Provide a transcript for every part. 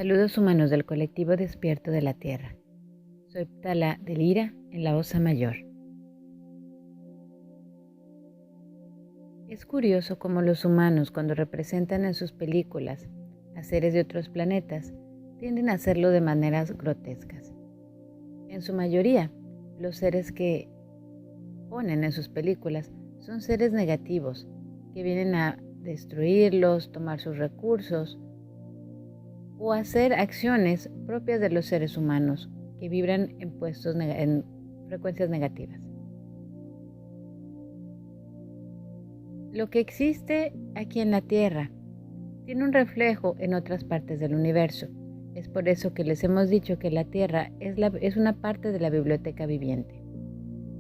Saludos humanos del colectivo Despierto de la Tierra. Soy Ptala de Lira en la Osa Mayor. Es curioso cómo los humanos, cuando representan en sus películas a seres de otros planetas, tienden a hacerlo de maneras grotescas. En su mayoría, los seres que ponen en sus películas son seres negativos, que vienen a destruirlos, tomar sus recursos o hacer acciones propias de los seres humanos que vibran en frecuencias negativas. Lo que existe aquí en la Tierra tiene un reflejo en otras partes del universo. Es por eso que les hemos dicho que la Tierra es una parte de la biblioteca viviente.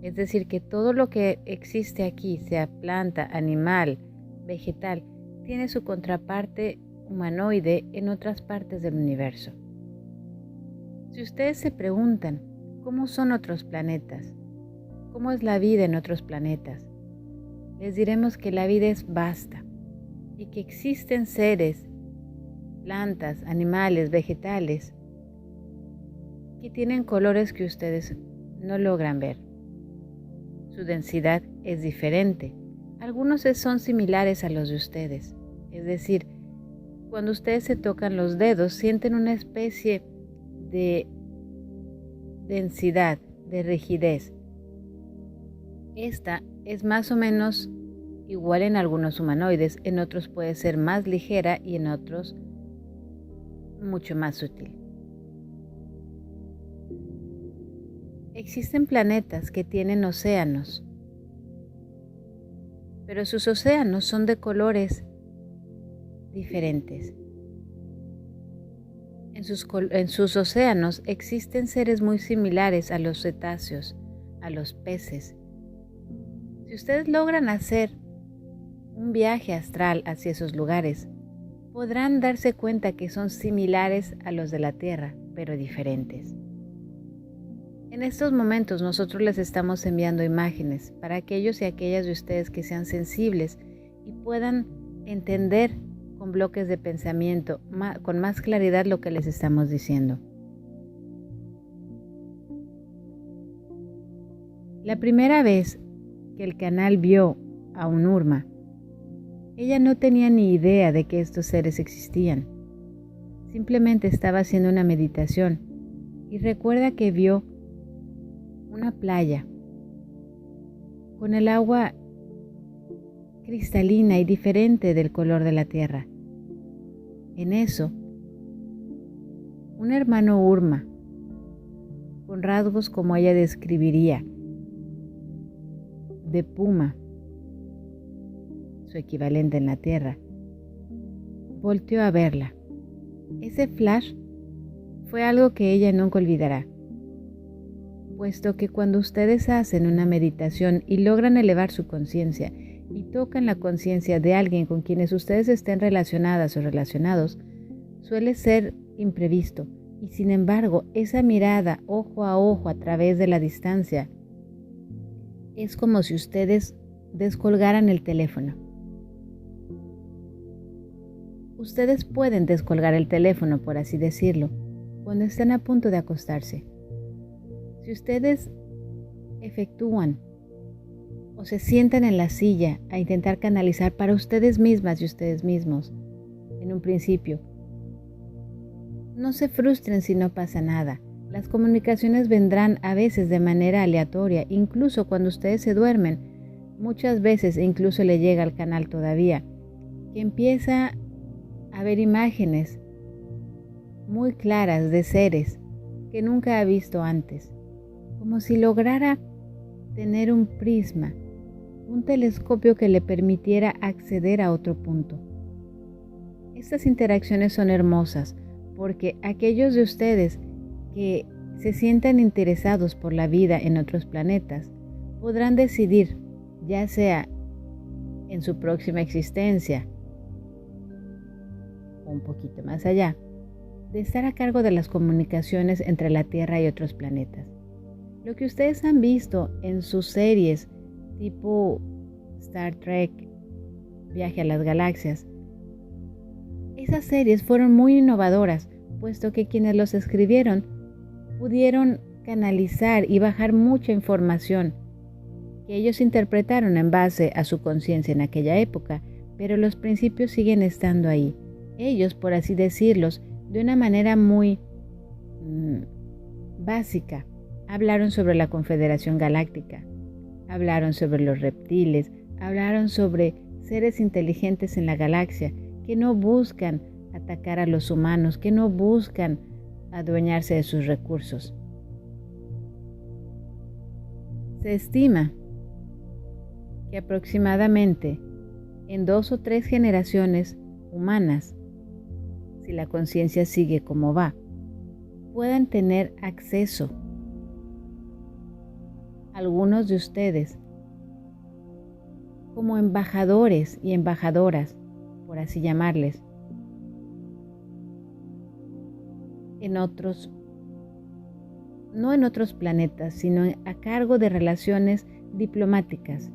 Es decir, que todo lo que existe aquí, sea planta, animal, vegetal, tiene su contraparte humanoide en otras partes del universo. Si ustedes se preguntan cómo son otros planetas, cómo es la vida en otros planetas, les diremos que la vida es vasta y que existen seres, plantas, animales, vegetales que tienen colores que ustedes no logran ver. Su densidad es diferente. Algunos son similares a los de ustedes, es decir, cuando ustedes se tocan los dedos, sienten una especie de densidad, de rigidez. Esta es más o menos igual en algunos humanoides, en otros puede ser más ligera y en otros mucho más sutil. Existen planetas que tienen océanos, pero sus océanos son de colores diferentes. En sus océanos existen seres muy similares a los cetáceos, a los peces. Si ustedes logran hacer un viaje astral hacia esos lugares, podrán darse cuenta que son similares a los de la Tierra, pero diferentes. En estos momentos nosotros les estamos enviando imágenes para aquellos y aquellas de ustedes que sean sensibles y puedan entender con bloques de pensamiento, con más claridad lo que les estamos diciendo. La primera vez que el canal vio a un Urma, ella no tenía ni idea de que estos seres existían. Simplemente estaba haciendo una meditación y recuerda que vio una playa con el agua cristalina y diferente del color de la tierra. En eso, un hermano Urma, con rasgos como ella describiría, de puma, su equivalente en la tierra, volteó a verla. Ese flash fue algo que ella nunca olvidará, puesto que cuando ustedes hacen una meditación y logran elevar su conciencia y tocan la conciencia de alguien con quienes ustedes estén relacionadas o relacionados, suele ser imprevisto y sin embargo esa mirada ojo a ojo a través de la distancia es como si ustedes descolgaran el teléfono. Ustedes pueden descolgar el teléfono, por así decirlo, cuando están a punto de acostarse. Si ustedes efectúan o se sientan en la silla a intentar canalizar para ustedes mismas y ustedes mismos, en un principio, no se frustren si no pasa nada. Las comunicaciones vendrán a veces de manera aleatoria, incluso cuando ustedes se duermen. Muchas veces incluso le llega al canal todavía, que empieza a ver imágenes muy claras de seres que nunca ha visto antes, como si lograra tener un prisma, un telescopio que le permitiera acceder a otro punto. Estas interacciones son hermosas porque aquellos de ustedes que se sientan interesados por la vida en otros planetas podrán decidir, ya sea en su próxima existencia o un poquito más allá, de estar a cargo de las comunicaciones entre la Tierra y otros planetas. Lo que ustedes han visto en sus series tipo Star Trek, Viaje a las Galaxias, esas series fueron muy innovadoras puesto que quienes los escribieron pudieron canalizar y bajar mucha información que ellos interpretaron en base a su conciencia en aquella época, pero los principios siguen estando ahí. Ellos, por así decirlos, de una manera muy básica, hablaron sobre la Confederación Galáctica, hablaron sobre los reptiles, hablaron sobre seres inteligentes en la galaxia que no buscan atacar a los humanos, que no buscan adueñarse de sus recursos. Se estima que aproximadamente en 2 o 3 generaciones humanas, si la conciencia sigue como va, puedan tener acceso algunos de ustedes como embajadores y embajadoras, por así llamarles, en otros, no en otros planetas, sino a cargo de relaciones diplomáticas,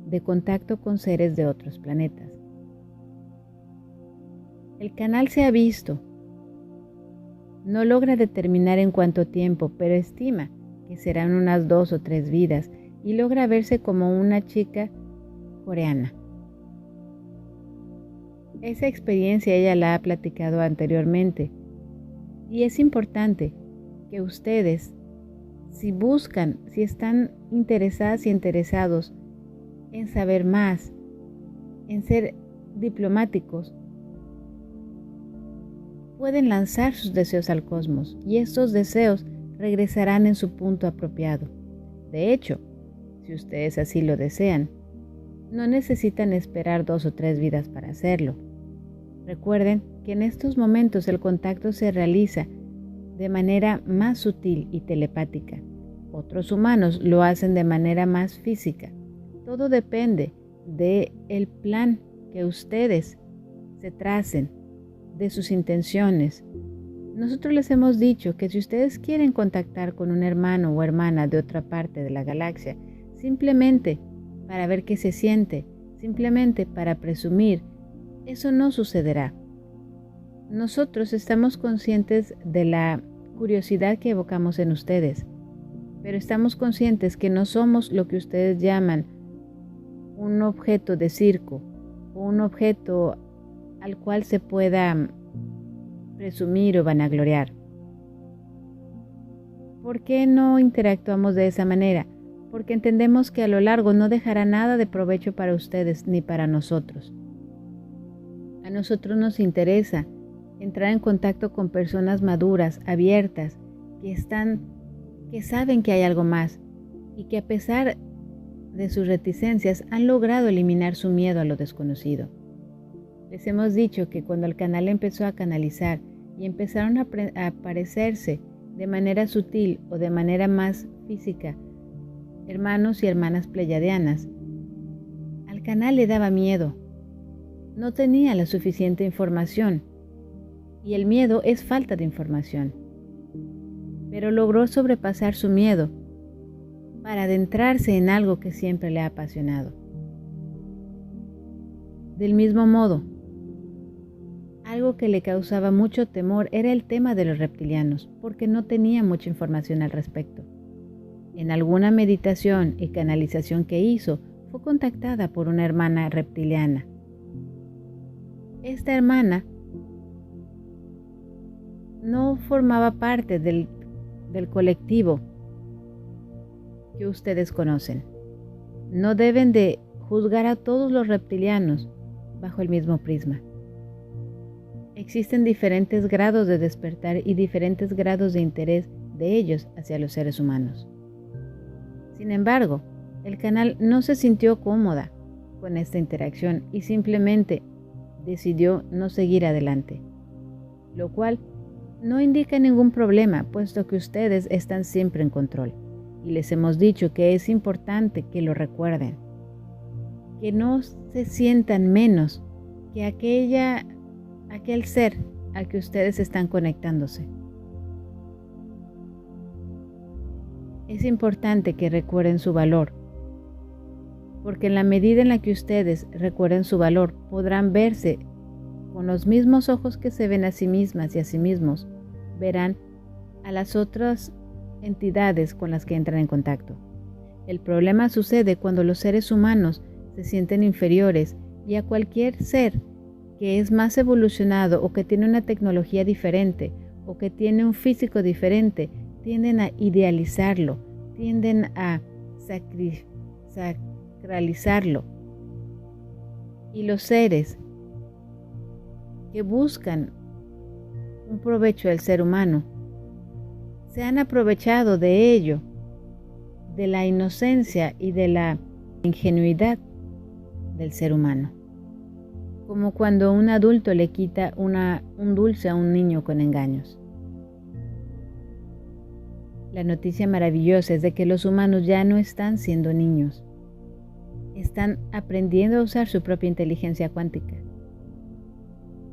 de contacto con seres de otros planetas. El canal se ha visto, no logra determinar en cuánto tiempo, pero estima que serán unas 2 o 3 vidas y logra verse como una chica coreana. Esa experiencia ella la ha platicado anteriormente y es importante que ustedes, si buscan, si están interesadas y interesados en saber más, en ser diplomáticos, pueden lanzar sus deseos al cosmos y estos deseos regresarán en su punto apropiado. De hecho, si ustedes así lo desean, no necesitan esperar 2 o 3 vidas para hacerlo. Recuerden que en estos momentos el contacto se realiza de manera más sutil y telepática. Otros humanos lo hacen de manera más física. Todo depende del plan que ustedes se tracen, de sus intenciones. Nosotros les hemos dicho que si ustedes quieren contactar con un hermano o hermana de otra parte de la galaxia, simplemente para ver qué se siente, simplemente para presumir, eso no sucederá. Nosotros estamos conscientes de la curiosidad que evocamos en ustedes, pero estamos conscientes que no somos lo que ustedes llaman un objeto de circo o un objeto al cual se pueda presumir o vanagloriar. ¿Por qué no interactuamos de esa manera? Porque entendemos que a lo largo no dejará nada de provecho para ustedes ni para nosotros. A nosotros nos interesa entrar en contacto con personas maduras, abiertas, que saben que hay algo más y que a pesar de sus reticencias han logrado eliminar su miedo a lo desconocido. Les hemos dicho que cuando el canal empezó a canalizar y empezaron a aparecerse de manera sutil o de manera más física, hermanos y hermanas pleyadianas, al canal le daba miedo. No tenía la suficiente información y el miedo es falta de información. Pero logró sobrepasar su miedo para adentrarse en algo que siempre le ha apasionado. Del mismo modo, algo que le causaba mucho temor era el tema de los reptilianos, porque no tenía mucha información al respecto. En alguna meditación y canalización que hizo, fue contactada por una hermana reptiliana. Esta hermana no formaba parte del colectivo que ustedes conocen. No deben de juzgar a todos los reptilianos bajo el mismo prisma. Existen diferentes grados de despertar y diferentes grados de interés de ellos hacia los seres humanos. Sin embargo, el canal no se sintió cómoda con esta interacción y simplemente decidió no seguir adelante, lo cual no indica ningún problema, puesto que ustedes están siempre en control. Y les hemos dicho que es importante que lo recuerden, que no se sientan menos que aquel ser al que ustedes están conectándose. Es importante que recuerden su valor, porque en la medida en la que ustedes recuerden su valor, podrán verse con los mismos ojos que se ven a sí mismas y a sí mismos verán a las otras entidades con las que entran en contacto. El problema sucede cuando los seres humanos se sienten inferiores y a cualquier ser que es más evolucionado o que tiene una tecnología diferente o que tiene un físico diferente, tienden a idealizarlo, tienden a sacralizarlo. Y los seres que buscan un provecho del ser humano se han aprovechado de ello, de la inocencia y de la ingenuidad del ser humano, como cuando un adulto le quita un dulce a un niño con engaños. La noticia maravillosa es de que los humanos ya no están siendo niños, están aprendiendo a usar su propia inteligencia cuántica,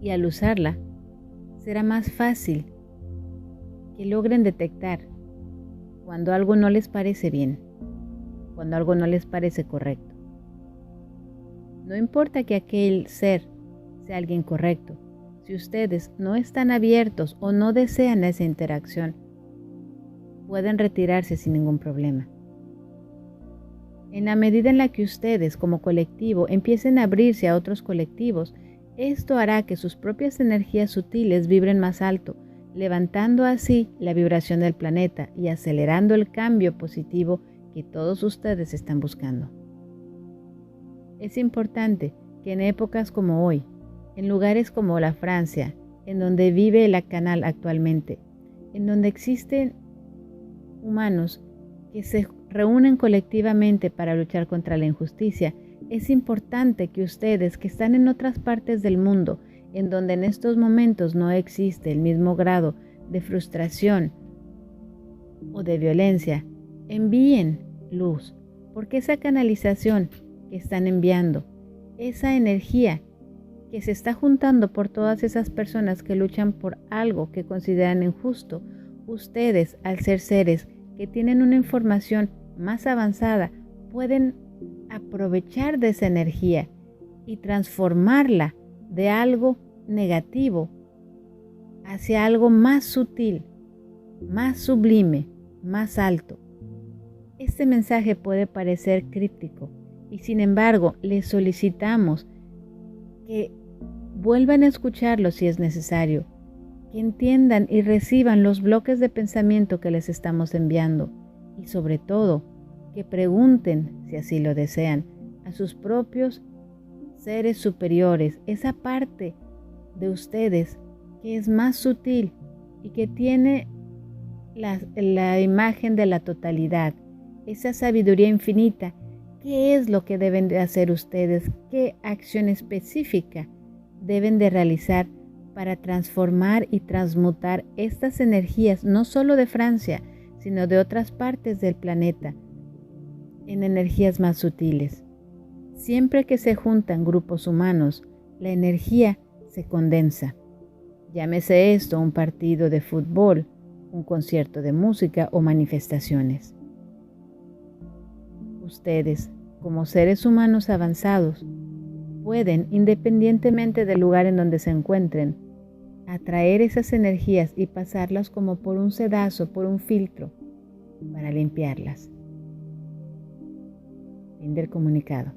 y al usarla será más fácil que logren detectar cuando algo no les parece bien, cuando algo no les parece correcto. No importa que aquel ser sea alguien correcto, si ustedes no están abiertos o no desean esa interacción, pueden retirarse sin ningún problema. En la medida en la que ustedes como colectivo empiecen a abrirse a otros colectivos, esto hará que sus propias energías sutiles vibren más alto, levantando así la vibración del planeta y acelerando el cambio positivo que todos ustedes están buscando. Es importante que en épocas como hoy, en lugares como la Francia, en donde vive la Canal actualmente, en donde existen humanos que se reúnen colectivamente para luchar contra la injusticia, es importante que ustedes que están en otras partes del mundo, en donde en estos momentos no existe el mismo grado de frustración o de violencia, envíen luz, porque esa canalización que están enviando, esa energía que se está juntando por todas esas personas que luchan por algo que consideran injusto, ustedes, al ser seres que tienen una información más avanzada, pueden aprovechar de esa energía y transformarla de algo negativo hacia algo más sutil, más sublime, más alto. Este mensaje puede parecer críptico y sin embargo les solicitamos que vuelvan a escucharlo si es necesario, que entiendan y reciban los bloques de pensamiento que les estamos enviando y sobre todo que pregunten, si así lo desean, a sus propios seres superiores, esa parte de ustedes que es más sutil y que tiene la imagen de la totalidad, esa sabiduría infinita. ¿Qué es lo que deben de hacer ustedes? ¿Qué acción específica deben de realizar para transformar y transmutar estas energías, no solo de Francia, sino de otras partes del planeta, en energías más sutiles? Siempre que se juntan grupos humanos, la energía se condensa. Llámese esto un partido de fútbol, un concierto de música o manifestaciones. Ustedes, como seres humanos avanzados, pueden, independientemente del lugar en donde se encuentren, atraer esas energías y pasarlas como por un sedazo, por un filtro, para limpiarlas. Fin del comunicado.